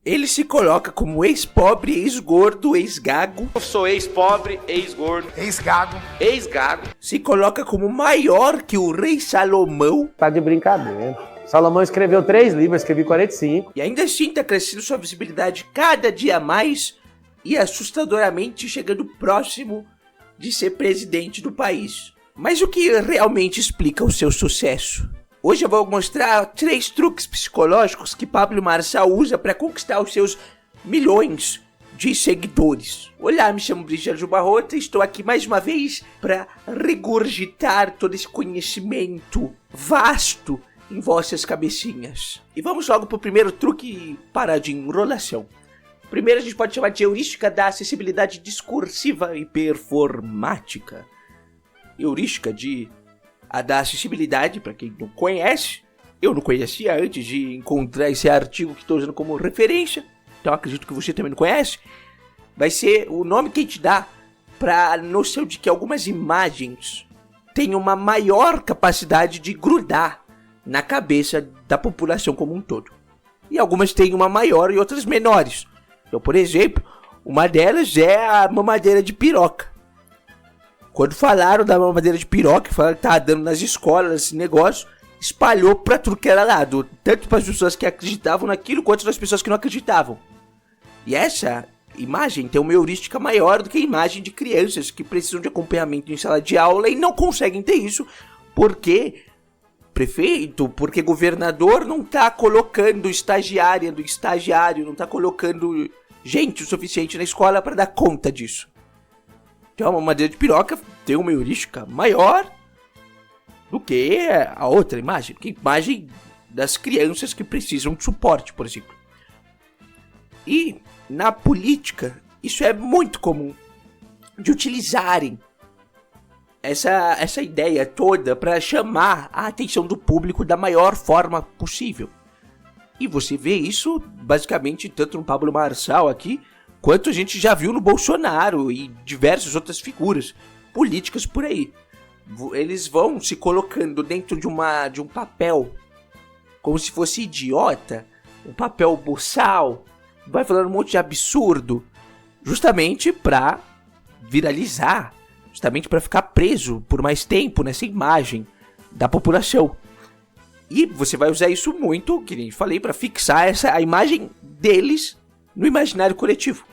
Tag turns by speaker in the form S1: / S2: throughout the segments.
S1: Ele se coloca como ex-pobre, ex-gordo, ex-gago.
S2: Eu sou ex-pobre, ex-gordo,
S3: Ex-gago.
S2: ex-gago.
S1: Se coloca como maior que o rei Salomão.
S4: Tá de brincadeira. Salomão escreveu 3 livros, eu escrevi 45.
S1: E ainda assim tá crescendo sua visibilidade cada dia mais e assustadoramente chegando próximo de ser presidente do país. Mas o que realmente explica o seu sucesso? Hoje eu vou mostrar 3 truques psicológicos que Pablo Marçal usa para conquistar os seus milhões de seguidores. Olá, me chamo Brigitte Barrota e estou aqui mais uma vez para regurgitar todo esse conhecimento vasto em vossas cabecinhas. E vamos logo pro primeiro truque para de enrolação. Primeiro a gente pode chamar de heurística da acessibilidade discursiva e performática. Heurística da acessibilidade, para quem não conhece. Eu não conhecia antes de encontrar esse artigo que estou usando como referência, então acredito que você também não conhece. Vai ser o nome que a gente dá para a noção de que algumas imagens têm uma maior capacidade de grudar na cabeça da população como um todo. E algumas têm uma maior e outras menores. Então, por exemplo, uma delas é a mamadeira de piroca. Quando falaram da mamadeira de piroca, falaram que tava dando nas escolas esse negócio, espalhou pra tudo que era lado, tanto para as pessoas que acreditavam naquilo, quanto para as pessoas que não acreditavam. E essa imagem tem uma heurística maior do que a imagem de crianças que precisam de acompanhamento em sala de aula e não conseguem ter isso, porque prefeito, porque governador não tá colocando estagiária do estagiário, não tá colocando gente o suficiente na escola para dar conta disso. Então a mamadeira de piroca tem uma heurística maior do que a outra imagem, que é a imagem das crianças que precisam de suporte, por exemplo. E na política, isso é muito comum, de utilizarem essa ideia toda para chamar a atenção do público da maior forma possível. E você vê isso basicamente tanto no Pablo Marçal aqui, quanto a gente já viu no Bolsonaro e diversas outras figuras políticas por aí. Eles vão se colocando dentro de um papel, como se fosse idiota, um papel boçal, vai falando um monte de absurdo, justamente para viralizar, justamente para ficar preso por mais tempo nessa imagem da população. E você vai usar isso muito, que nem falei, para fixar a imagem deles no imaginário coletivo.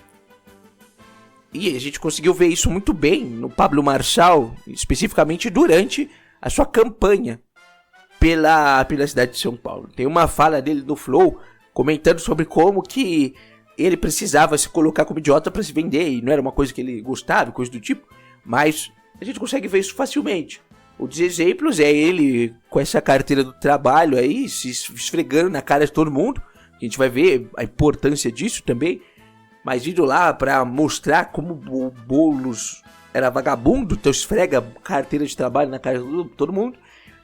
S1: E a gente conseguiu ver isso muito bem no Pablo Marçal, especificamente durante a sua campanha pela cidade de São Paulo. Tem uma fala dele no Flow comentando sobre como que ele precisava se colocar como idiota para se vender, e não era uma coisa que ele gostava, coisa do tipo, mas a gente consegue ver isso facilmente. Um dos exemplos é ele com essa carteira do trabalho aí, se esfregando na cara de todo mundo. A gente vai ver a importância disso também, mas indo lá pra mostrar como o Boulos era vagabundo, então esfrega carteira de trabalho na cara de todo mundo.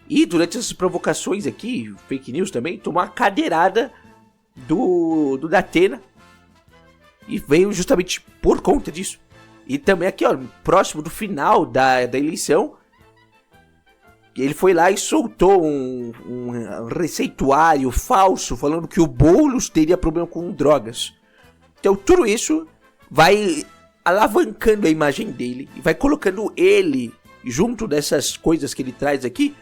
S1: E durante essas provocações aqui, fake news também, tomou uma cadeirada do Datena. E veio justamente por conta disso. E também aqui, ó, próximo do final da eleição, ele foi lá e soltou um receituário falso falando que o Boulos teria problema com drogas. Então tudo isso vai alavancando a imagem dele e vai colocando ele junto dessas coisas que ele traz aqui,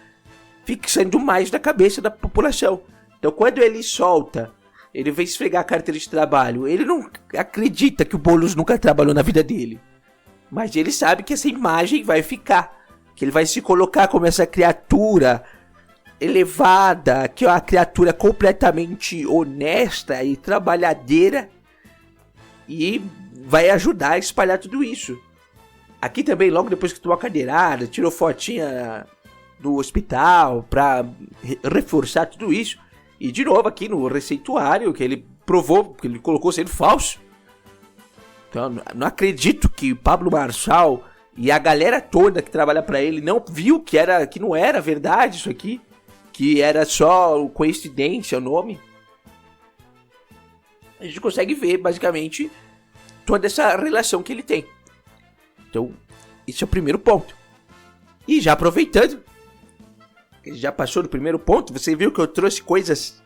S1: fixando mais na cabeça da população. Então quando ele solta, ele vem esfregar a carteira de trabalho, ele não acredita que o Boulos nunca trabalhou na vida dele. Mas ele sabe que essa imagem vai ficar, que ele vai se colocar como essa criatura elevada, que é uma criatura completamente honesta e trabalhadeira, e vai ajudar a espalhar tudo isso. Aqui também, logo depois que tomou a cadeirada, tirou fotinha do hospital pra reforçar tudo isso. E de novo aqui no receituário, que ele provou, que ele colocou sendo falso. Então, não acredito que Pablo Marçal e a galera toda que trabalha pra ele não viu que não era verdade isso aqui, que era só coincidência o nome. A gente consegue ver basicamente toda essa relação que ele tem. Então, esse é o primeiro ponto. E já aproveitando, ele já passou do primeiro ponto, você viu que eu trouxe coisas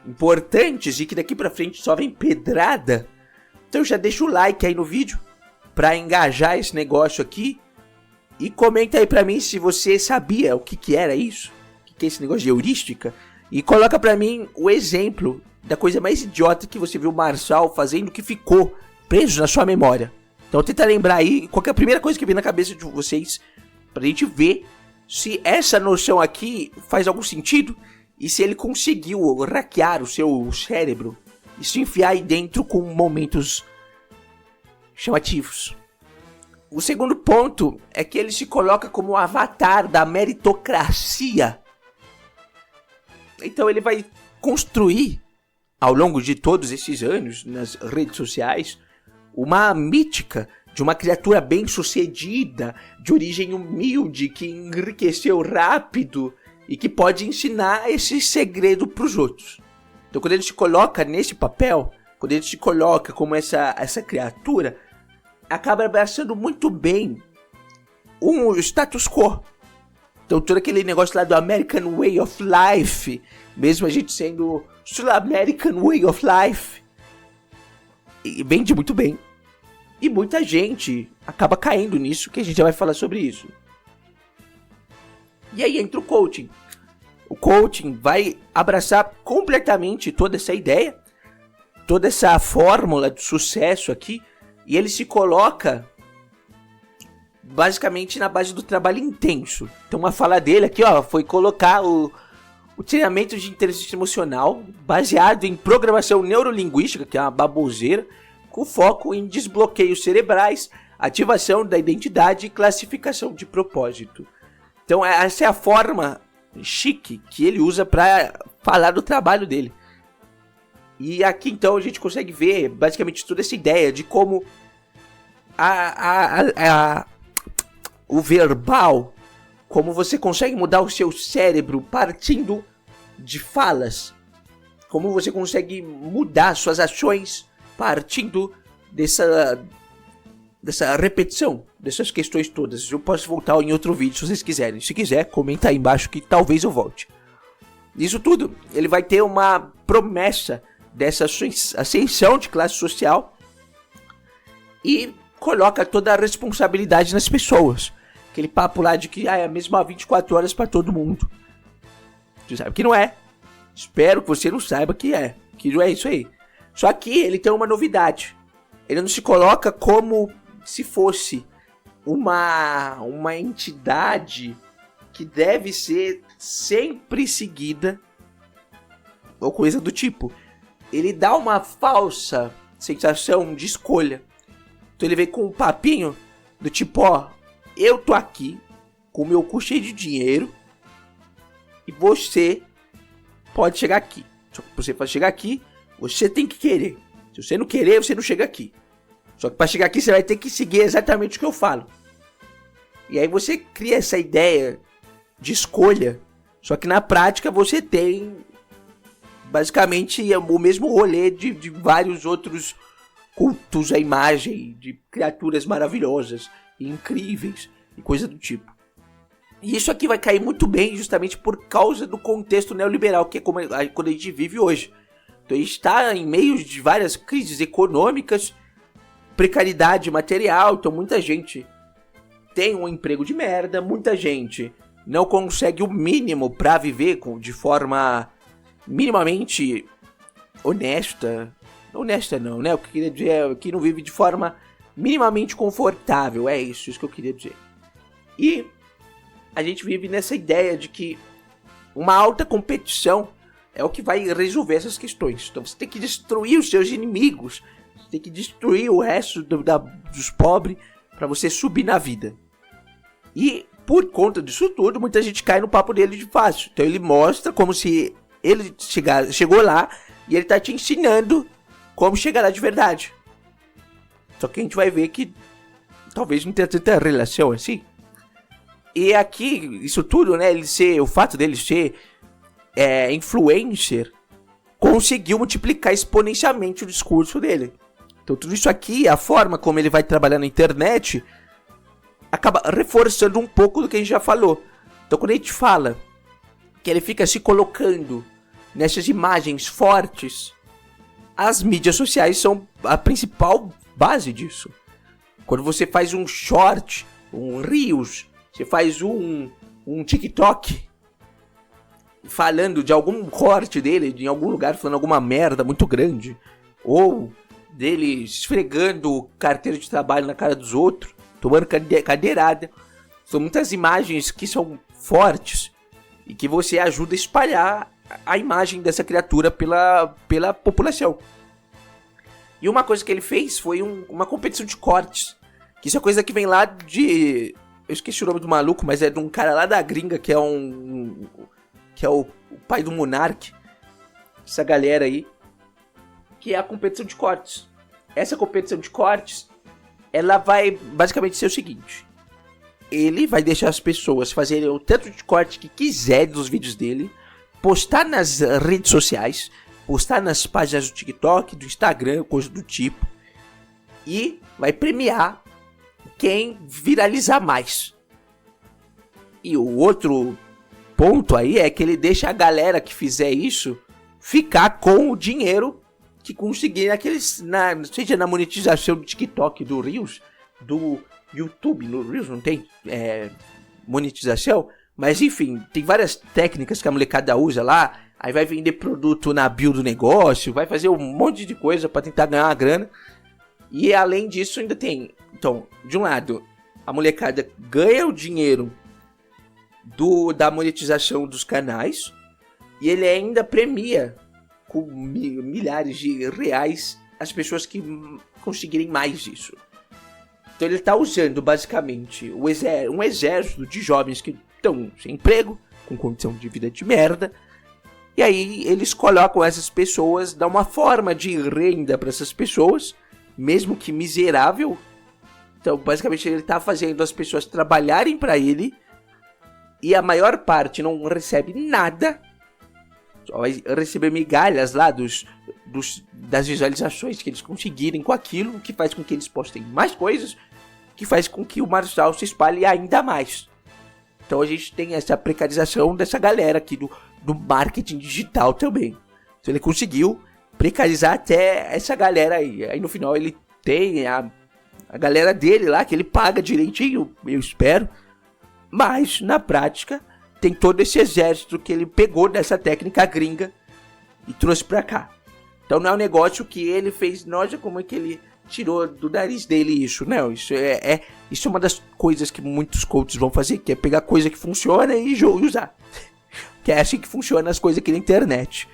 S1: importantes e que daqui pra frente só vem pedrada, então já deixa o like aí no vídeo pra engajar esse negócio aqui. E comenta aí pra mim se você sabia o que era isso, o que é esse negócio de heurística. E coloca pra mim o exemplo da coisa mais idiota que você viu o Marçal fazendo que ficou preso na sua memória. Então tenta lembrar aí qual é a primeira coisa que vem na cabeça de vocês, pra gente ver se essa noção aqui faz algum sentido e se ele conseguiu hackear o seu cérebro e se enfiar aí dentro com momentos chamativos. O segundo ponto é que ele se coloca como o avatar da meritocracia. Então ele vai construir, ao longo de todos esses anos, nas redes sociais, uma mítica de uma criatura bem-sucedida, de origem humilde, que enriqueceu rápido e que pode ensinar esse segredo para os outros. Então quando ele se coloca nesse papel, quando ele se coloca como essa criatura, acaba abraçando muito bem o status quo. Então todo aquele negócio lá do American Way of Life, mesmo a gente sendo Sul-American Way of Life, e vende muito bem. E muita gente acaba caindo nisso, que a gente já vai falar sobre isso. E aí entra o coaching. O coaching vai abraçar completamente toda essa ideia, toda essa fórmula de sucesso aqui, e ele se coloca basicamente na base do trabalho intenso. Então uma fala dele aqui, ó, foi colocar o treinamento de inteligência emocional baseado em programação neurolinguística, que é uma baboseira, com foco em desbloqueios cerebrais, ativação da identidade e classificação de propósito. Então essa é a forma chique que ele usa para falar do trabalho dele. E aqui então a gente consegue ver basicamente toda essa ideia de como o verbal, como você consegue mudar o seu cérebro partindo de falas, como você consegue mudar suas ações partindo dessa repetição, dessas questões todas. Eu posso voltar em outro vídeo se vocês quiserem. Se quiser, comenta aí embaixo que talvez eu volte. Isso tudo, ele vai ter uma promessa dessa ascensão de classe social e coloca toda a responsabilidade nas pessoas. Aquele papo lá de que é a mesma 24 horas para todo mundo. Você sabe que não é. Espero que você não saiba que não é isso aí. Só que ele tem uma novidade. Ele não se coloca como se fosse uma entidade que deve ser sempre seguida ou coisa do tipo. Ele dá uma falsa sensação de escolha. Então ele vem com um papinho do tipo, ó, eu tô aqui com o meu cu cheio de dinheiro e você pode chegar aqui. Só que você pode chegar aqui, você tem que querer. Se você não querer, você não chega aqui. Só que para chegar aqui você vai ter que seguir exatamente o que eu falo. E aí você cria essa ideia de escolha. Só que na prática você tem basicamente o mesmo rolê de vários outros cultos à imagem, de criaturas maravilhosas e incríveis e coisa do tipo. E isso aqui vai cair muito bem justamente por causa do contexto neoliberal, que é quando a gente vive hoje. Então a gente está em meio de várias crises econômicas, precariedade material, então muita gente tem um emprego de merda, muita gente não consegue o mínimo para viver de forma minimamente honesta. Honesta não, né? O que eu queria dizer é que não vive de forma minimamente confortável, é isso que eu queria dizer. E a gente vive nessa ideia de que uma alta competição é o que vai resolver essas questões. Então você tem que destruir os seus inimigos, você tem que destruir o resto dos pobres para você subir na vida. E por conta disso tudo, muita gente cai no papo dele de fácil. Então ele mostra como se ele chegou lá e ele tá te ensinando como chegar lá de verdade. Só que a gente vai ver que talvez não tenha tanta relação assim. E aqui, isso tudo, né, o fato dele ser influencer, conseguiu multiplicar exponencialmente o discurso dele. Então tudo isso aqui, a forma como ele vai trabalhar na internet, acaba reforçando um pouco do que a gente já falou. Então quando a gente fala que ele fica se colocando nessas imagens fortes, as mídias sociais são a principal base disso. Quando você faz um short, um Reels, você faz um TikTok falando de algum corte dele, em algum lugar falando alguma merda muito grande, ou dele esfregando carteira de trabalho na cara dos outros, tomando cadeirada. São muitas imagens que são fortes e que você ajuda a espalhar a imagem dessa criatura pela população. E uma coisa que ele fez foi uma competição de cortes. Que isso é coisa que vem lá de... Eu esqueci o nome do maluco, mas é de um cara lá da gringa, que é o pai do Monark. Essa galera aí. Que é a competição de cortes. Essa competição de cortes, ela vai basicamente ser o seguinte. Ele vai deixar as pessoas fazerem o tanto de corte que quiser dos vídeos dele, postar nas redes sociais, postar nas páginas do TikTok, do Instagram, coisa do tipo, e vai premiar quem viralizar mais. E o outro ponto aí é que ele deixa a galera que fizer isso ficar com o dinheiro que conseguir seja na monetização do TikTok, do Reels, do YouTube. No Reels não tem monetização, mas enfim, tem várias técnicas que a molecada usa lá. Aí vai vender produto na bio do negócio, vai fazer um monte de coisa para tentar ganhar uma grana. E além disso ainda tem, então, de um lado, a molecada ganha o dinheiro da monetização dos canais, e ele ainda premia com milhares de reais as pessoas que conseguirem mais disso. Então ele está usando basicamente um exército de jovens que estão sem emprego, com condição de vida de merda, e aí eles colocam essas pessoas, dão uma forma de renda para essas pessoas, mesmo que miserável. Então basicamente ele está fazendo as pessoas trabalharem para ele, e a maior parte não recebe nada, só vai receber migalhas lá das visualizações que eles conseguirem com aquilo, o que faz com que eles postem mais coisas, que faz com que o Marçal se espalhe ainda mais. Então a gente tem essa precarização dessa galera aqui do marketing digital também. Então ele conseguiu precarizar até essa galera aí. Aí no final ele tem a galera dele lá, que ele paga direitinho, eu espero. Mas na prática tem todo esse exército que ele pegou dessa técnica gringa e trouxe pra cá. Então não é um negócio que ele fez, nossa, como é que ele tirou do nariz dele isso. Não, isso é uma das coisas que muitos coaches vão fazer, que é pegar coisa que funciona e usar. Que é assim que funciona as coisas aqui na internet.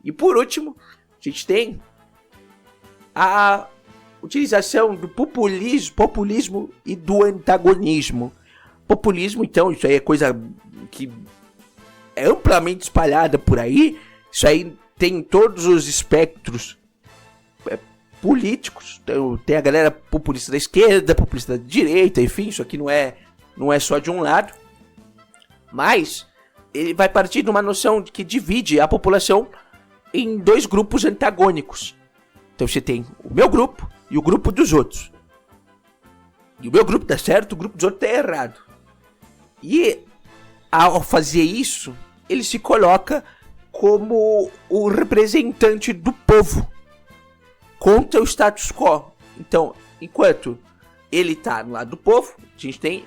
S1: E por último, a gente tem a utilização do populismo e do antagonismo. Populismo, então, isso aí é coisa que é amplamente espalhada por aí. Isso aí tem todos os espectros políticos. Então, tem a galera populista da esquerda, populista da direita, enfim, isso aqui não é só de um lado. Mas ele vai partir de uma noção que divide a população em dois grupos antagônicos. Então você tem o meu grupo e o grupo dos outros. E o meu grupo tá certo, o grupo dos outros tá errado. E ao fazer isso, ele se coloca como o representante do povo contra o status quo. Então, enquanto ele tá no lado do povo, a gente tem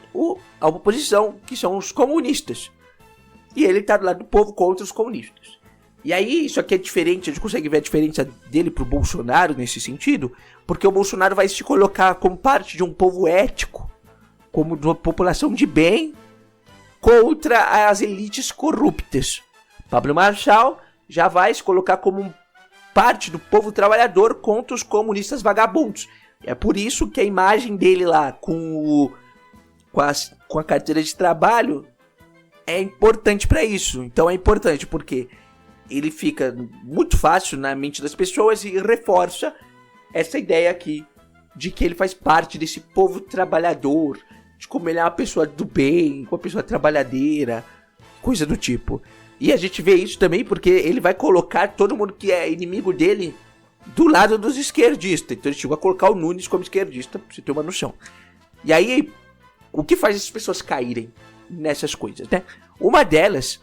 S1: a oposição, que são os comunistas. E ele tá do lado do povo contra os comunistas. E aí, isso aqui é diferente, a gente consegue ver a diferença dele pro Bolsonaro nesse sentido, porque o Bolsonaro vai se colocar como parte de um povo ético, como de uma população de bem, contra as elites corruptas. Pablo Marçal já vai se colocar como parte do povo trabalhador contra os comunistas vagabundos. É por isso que a imagem dele lá com a carteira de trabalho é importante para isso. Então é importante porque ele fica muito fácil na mente das pessoas e reforça essa ideia aqui de que ele faz parte desse povo trabalhador, de como ele é uma pessoa do bem, uma pessoa trabalhadeira, coisa do tipo. E a gente vê isso também porque ele vai colocar todo mundo que é inimigo dele do lado dos esquerdistas. Então ele chegou a colocar o Nunes como esquerdista, pra você ter uma noção. E aí, o que faz essas pessoas caírem nessas coisas, né? Uma delas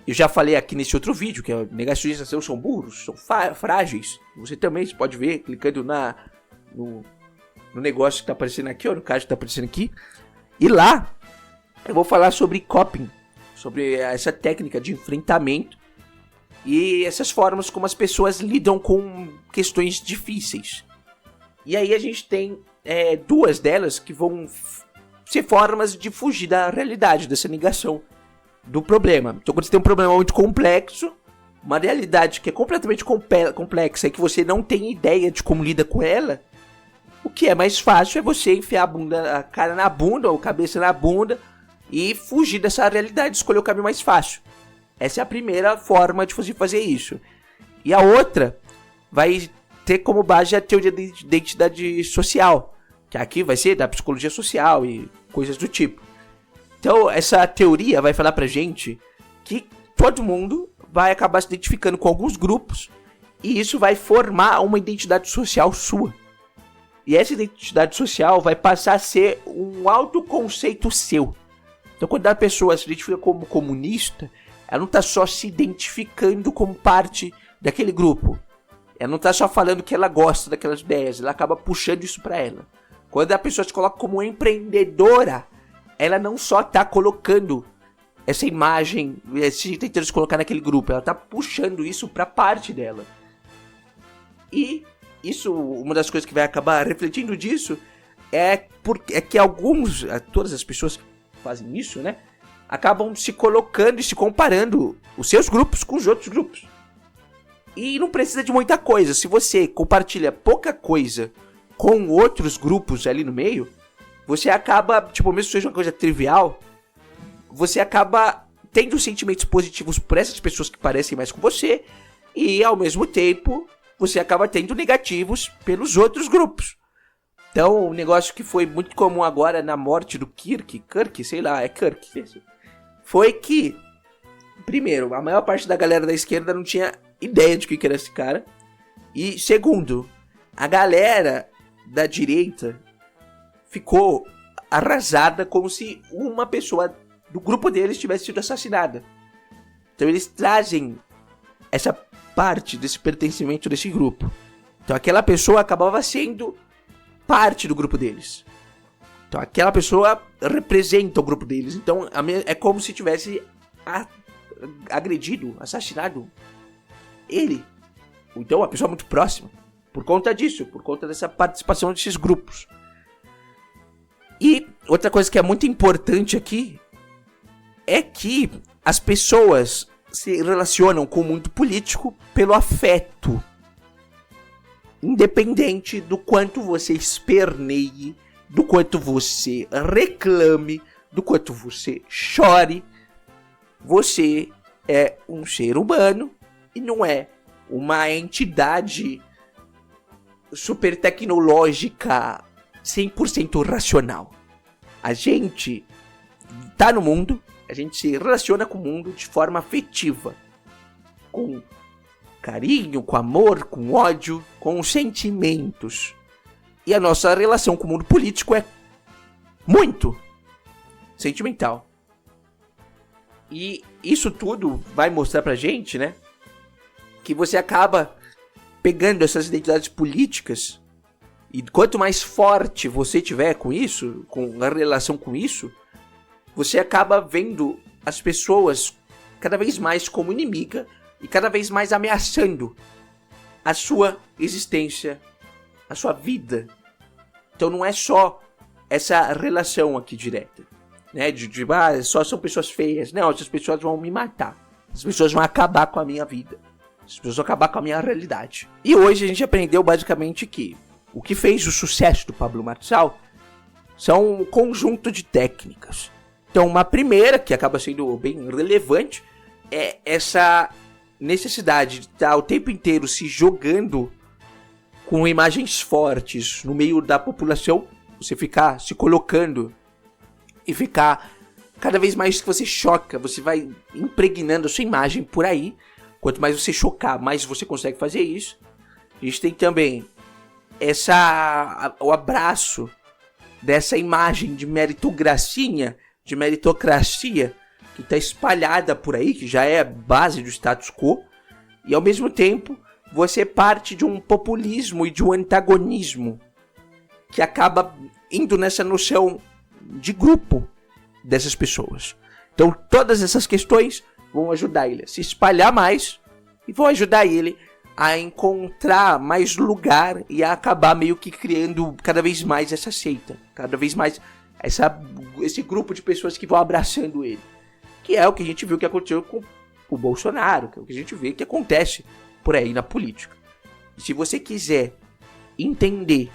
S1: Eu já falei aqui nesse outro vídeo que negacionistas são burros, são frágeis. Você também pode ver clicando no negócio que tá aparecendo aqui, ó, no card que tá aparecendo aqui. E lá eu vou falar sobre coping, sobre essa técnica de enfrentamento e essas formas como as pessoas lidam com questões difíceis. E aí a gente tem duas delas que vão ser formas de fugir da realidade, dessa negação do problema. Então quando você tem um problema muito complexo, uma realidade que é completamente complexa e que você não tem ideia de como lida com ela, o que é mais fácil é você enfiar a cara na bunda ou a cabeça na bunda e fugir dessa realidade, escolher o caminho mais fácil. Essa é a primeira forma de você fazer isso. E a outra vai ter como base a teoria de identidade social, que aqui vai ser da psicologia social e coisas do tipo. Então essa teoria vai falar pra gente que todo mundo vai acabar se identificando com alguns grupos e isso vai formar uma identidade social sua. E essa identidade social vai passar a ser um autoconceito seu. Então quando a pessoa se identifica como comunista, ela não está só se identificando como parte daquele grupo. Ela não está só falando que ela gosta daquelas ideias, ela acaba puxando isso para ela. Quando a pessoa se coloca como empreendedora, ela não só está colocando essa imagem, tentando se colocar naquele grupo, ela está puxando isso para parte dela. E isso, uma das coisas que vai acabar refletindo disso é que todas as pessoas que fazem isso, né, acabam se colocando e se comparando os seus grupos com os outros grupos. E não precisa de muita coisa. Se você compartilha pouca coisa com outros grupos ali no meio, você acaba, mesmo que seja uma coisa trivial, você acaba tendo sentimentos positivos por essas pessoas que parecem mais com você e, ao mesmo tempo, você acaba tendo negativos pelos outros grupos. Então, um negócio que foi muito comum agora na morte do Kirk, foi que, primeiro, a maior parte da galera da esquerda não tinha ideia de que era esse cara. E, segundo, a galera da direita ficou arrasada como se uma pessoa do grupo deles tivesse sido assassinada. Então eles trazem essa parte desse pertencimento desse grupo. Então aquela pessoa acabava sendo parte do grupo deles. Então aquela pessoa representa o grupo deles. Então é como se tivesse agredido, assassinado ele. Então uma pessoa muito próxima. Por conta disso, por conta dessa participação desses grupos. E outra coisa que é muito importante aqui é que as pessoas se relacionam com o mundo político pelo afeto. Independente do quanto você esperneie, do quanto você reclame, do quanto você chore, você é um ser humano e não é uma entidade super tecnológica 100% racional. A gente tá no mundo, a gente se relaciona com o mundo de forma afetiva, com carinho, com amor, com ódio, com sentimentos. E a nossa relação com o mundo político é muito sentimental. E isso tudo vai mostrar pra gente, né, que você acaba pegando essas identidades políticas, e quanto mais forte você tiver com isso, com a relação com isso, você acaba vendo as pessoas cada vez mais como inimiga e cada vez mais ameaçando a sua existência, a sua vida. Então não é só essa relação aqui direta, né, só são pessoas feias. Não, essas pessoas vão me matar, essas pessoas vão acabar com a minha vida, essas pessoas vão acabar com a minha realidade. E hoje a gente aprendeu basicamente que o que fez o sucesso do Pablo Marçal são um conjunto de técnicas. Então uma primeira, que acaba sendo bem relevante, é essa necessidade de estar o tempo inteiro se jogando com imagens fortes no meio da população. Você ficar se colocando e ficar cada vez mais que você choca, você vai impregnando a sua imagem por aí. Quanto mais você chocar, mais você consegue fazer isso. A gente tem também o abraço dessa imagem de meritocracia, que está espalhada por aí, que já é a base do status quo, e ao mesmo tempo você parte de um populismo e de um antagonismo que acaba indo nessa noção de grupo dessas pessoas. Então todas essas questões vão ajudar ele a se espalhar mais e vão ajudar ele a encontrar mais lugar e a acabar meio que criando cada vez mais essa seita, cada vez mais esse grupo de pessoas que vão abraçando ele. Que é o que a gente viu que aconteceu com o Bolsonaro, que é o que a gente vê que acontece por aí na política. E se você quiser entender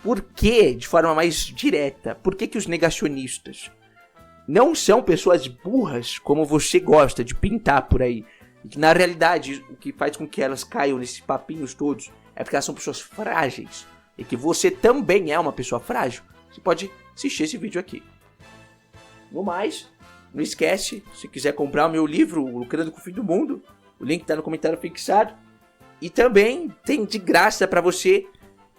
S1: por que, de forma mais direta, por que os negacionistas não são pessoas burras como você gosta de pintar por aí, e que na realidade o que faz com que elas caiam nesses papinhos todos é porque elas são pessoas frágeis, e que você também é uma pessoa frágil, você pode assistir esse vídeo aqui. No mais, não esquece, se quiser comprar o meu livro, Lucrando com o Fim do Mundo, o link está no comentário fixado. E também tem de graça para você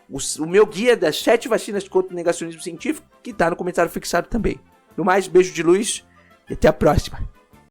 S1: o meu guia das 7 vacinas contra o negacionismo científico, que está no comentário fixado também. No mais, beijo de luz e até a próxima.